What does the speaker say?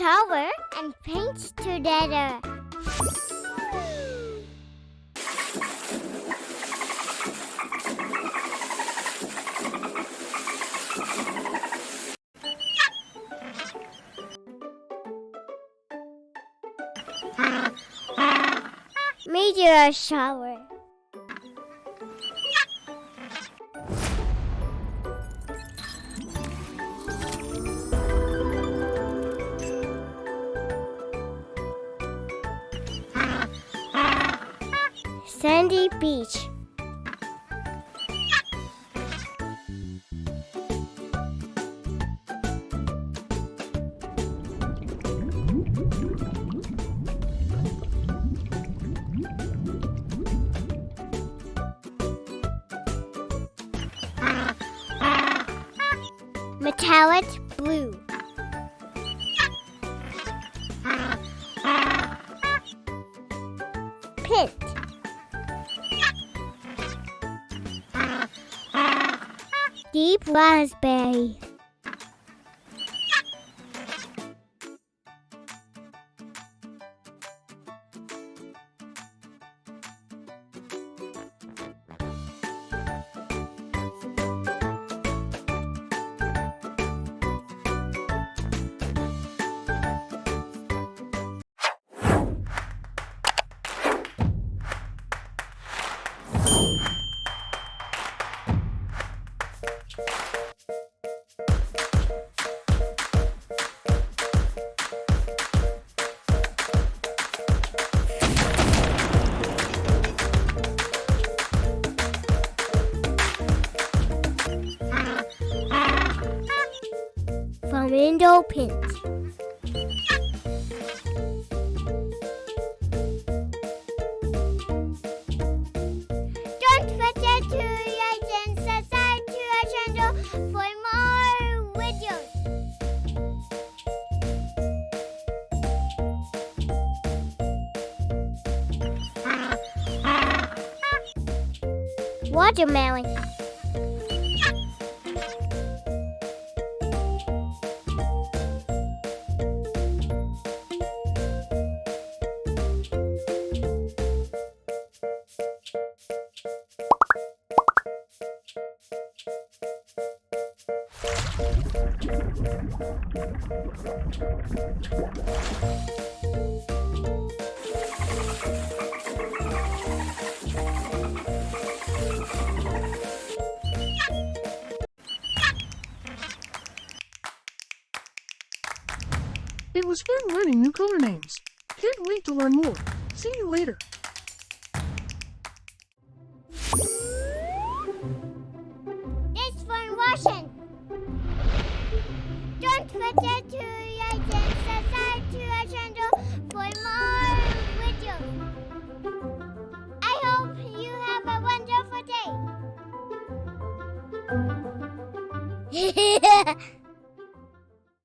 tower and paint together. Meteor shower. Sandy beach. Metallic blue. Pink. Deep raspberry. Flamingo pink. Don't forget to like and subscribe to our channel for more videos. Watermelon. It was fun learning new color names. Can't wait to learn more. See you later. Thanks for watching. Don't forget to like and subscribe to our channel for more videos. I hope you have a wonderful day.